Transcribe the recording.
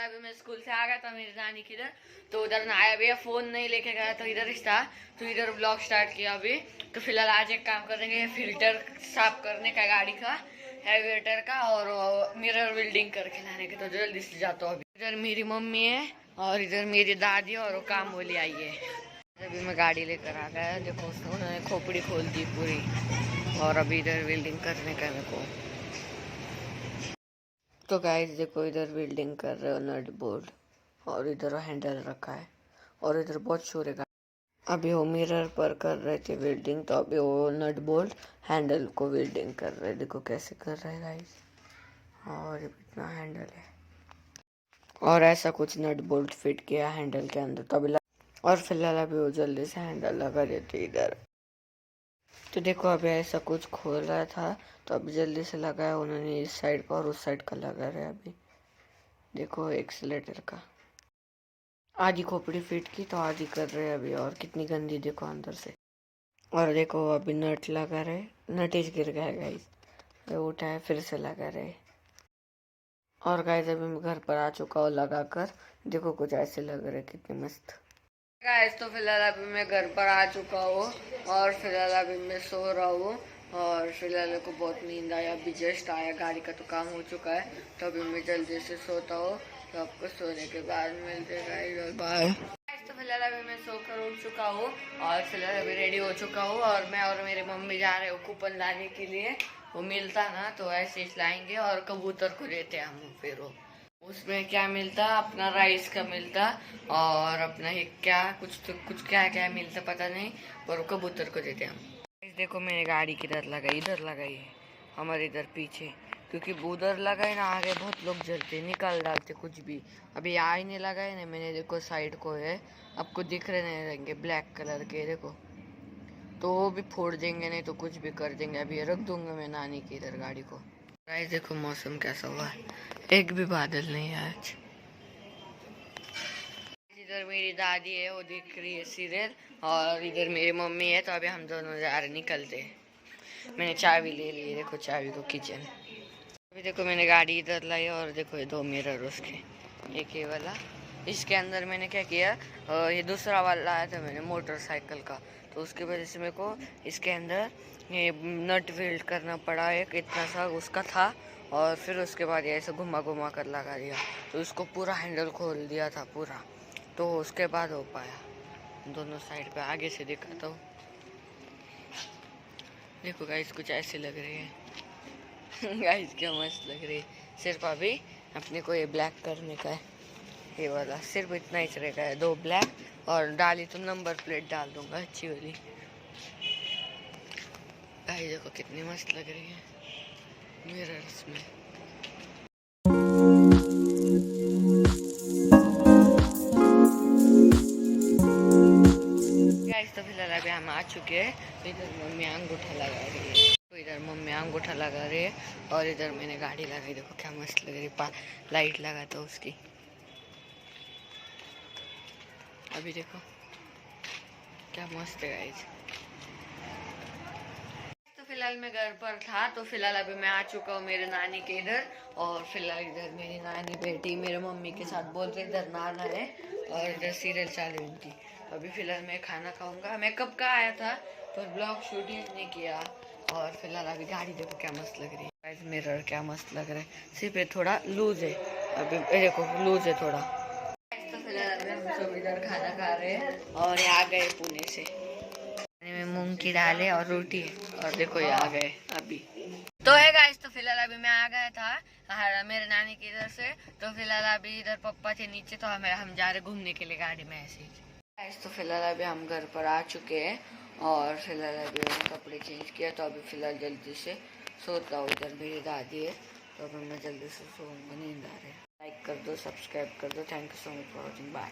अभी मैं स्कूल से आ गया था मेरी नानी की इधर, तो उधर नहाया भी, फोन नहीं लेके गया तो इधर ही था, तो इधर ब्लॉग स्टार्ट किया अभी। तो फिलहाल आज एक काम करेंगे, फिल्टर साफ करने का गाड़ी का, एविएटर का, और मिरर वेल्डिंग करके लाने के, तो जल्दी से जाता हूँ अभी। इधर मेरी मम्मी है और इधर मेरी दादी और वो काम बोली आई है। अभी मैं गाड़ी लेकर आ गया, देखो उन्होंने खोपड़ी खोल दी पूरी, और अभी इधर वेल्डिंग करने का मेरे को। तो गाइस देखो इधर वेल्डिंग कर रहे हो नट बोल्ट, और इधर हैंडल रखा है, और इधर बहुत शोर है। अभी वो मिरर पर कर रहे थे वेल्डिंग, तो अभी वो नट बोल्ट हैंडल को वेल्डिंग कर रहे हैं। देखो कैसे कर रहे हैं गाइस, और इतना हैंडल है, और ऐसा कुछ नट बोल्ट फिट किया हैंडल के अंदर, तो अभी और फिलहाल अभी वो जल्दी से हैंडल लगा देते इधर। तो देखो अभी ऐसा कुछ खोल रहा था, तो अभी जल्दी से लगाया उन्होंने, इस साइड का और उस साइड का लगा रहे अभी। देखो एक्सीलेटर का आधी खोपड़ी फिट की, तो आधी कर रहे हैं अभी, और कितनी गंदी देखो अंदर से। और देखो अभी नट लगा रहे, नट गिर गया गाइस, उठाए फिर से लगा रहे। और गाइस अभी मैं घर पर आ चुका हूँ लगा कर, देखो कुछ ऐसे लग रहे कितने मस्त गाइस। तो फिलहाल अभी मैं घर पर आ चुका हूँ, और फिलहाल अभी मैं सो रहा हूँ, और फिलहाल मेरे को बहुत नींद आया, अभी जस्ट आया, गाड़ी का तो काम हो चुका है, तो अभी मैं जल्दी से सोता हूँ। तो आपको सोने के बाद मिलते हैं, बाय। तो फिलहाल अभी मैं सोकर उठ चुका हूँ, और फिलहाल अभी रेडी हो चुका हूँ, और मैं और मेरी मम्मी जा रहे हो कूपन लाने के लिए। वो मिलता ना तो ऐसे ही लाएंगे, और कबूतर को देते हम, फिर वो उसमें क्या मिलता, अपना राइस का मिलता, और अपना ही क्या कुछ तो कुछ क्या क्या मिलता पता नहीं, पर वो कबूतर को देते हम। देखो मैंने गाड़ी किधर लगाई, इधर लगाई है हमारे इधर पीछे, क्योंकि उधर लगाए ना आगे बहुत लोग जलते निकाल डालते कुछ भी। अभी आई नहीं लगाए ना मैंने, देखो साइड को है, आपको दिख रहे नहीं रहेंगे ब्लैक कलर के, देखो तो वो भी फोड़ देंगे, नहीं तो कुछ भी कर देंगे। अभी रख दूंगा मैं नानी की इधर गाड़ी को। गाइस देखो मौसम कैसा हुआ है, एक भी बादल नहीं है आज। इधर मेरी दादी है, वो देख रही है सीरियल, और इधर मेरी मम्मी है, तो अभी हम दोनों जा रहे निकलते हैं। मैंने चाबी ले ली है, देखो चाबी को किचन। अभी देखो मैंने गाड़ी इधर लाई, और देखो ये 2 मिरर उसके, एक ये वाला, इसके अंदर मैंने क्या किया, ये दूसरा वाला लाया था मैंने मोटरसाइकिल का, तो उसकी वजह से मेरे को इसके अंदर ये नट वेल्ड करना पड़ा, एक इतना सा उसका था, और फिर उसके बाद ऐसे घुमा घुमा कर लगा दिया, तो उसको पूरा हैंडल खोल दिया था पूरा, तो उसके बाद हो पाया। दोनों साइड पे आगे से दिखाता हूँ, देखो गाइस कुछ ऐसे लग रहे हैं गाइस क्या मस्त लग रही है। सिर्फ अभी अपने को ये ब्लैक करने का है, ये वाला सिर्फ इतना ही रहेगा है, 2 ब्लैक, और डाली तो नंबर प्लेट डाल दूंगा अच्छी वाली। गाइस देखो कितनी मस्त लग रही है मिरर्स में। गाइस तो फिलहाल अभी हम आ चुके हैं, तो इधर मम्मी अंगूठा लगा रही है, तो इधर मम्मी अंगूठा लगा रही है, और इधर मैंने गाड़ी लगाई, देखो क्या मस्त लग रही है, लाइट लगा था उसकी। अभी देखो क्या मस्त है गाइस। तो फिलहाल मैं घर पर था, तो फिलहाल अभी मैं आ चुका हूँ मेरे नानी के इधर, और फिलहाल इधर मेरी नानी बेटी मेरे मम्मी के साथ बोल रहे इधर नहाना है, और इधर सीरियल चालू उनकी। अभी फिलहाल मैं खाना खाऊंगा, मैं कब का आया था पर ब्लॉग शूटिंग नहीं किया। और फिलहाल अभी गाड़ी देखो क्या मस्त लग रही है, मिरर क्या मस्त लग रहा है, सिर्फ ये थोड़ा लूज है, अभी देखो लूज है थोड़ा। तो फिलहाल अभी हम सब इधर खाना खा रहे हैं, और ये आ गए पुणे से, में मूंग की दाल है और रोटी है, और देखो ये आ गए अभी। तो है गाइस, तो फिलहाल अभी मैं आ गया था मेरे नानी की इधर से, तो फिलहाल अभी इधर पापा थे नीचे, तो हम जा रहे घूमने के लिए गाड़ी में ऐसे ही गाइस। तो फिलहाल अभी हम घर पर आ चुके हैं, और फिलहाल अभी मैंने कपड़े चेंज किया, तो अभी फिलहाल जल्दी से सोता हूँ। इधर मेरी दादी है, तो अभी मैं जल्दी से सोऊंगा, नींद आ रही है। लाइक कर दो, सब्सक्राइब कर दो, thank you so much for watching, bye.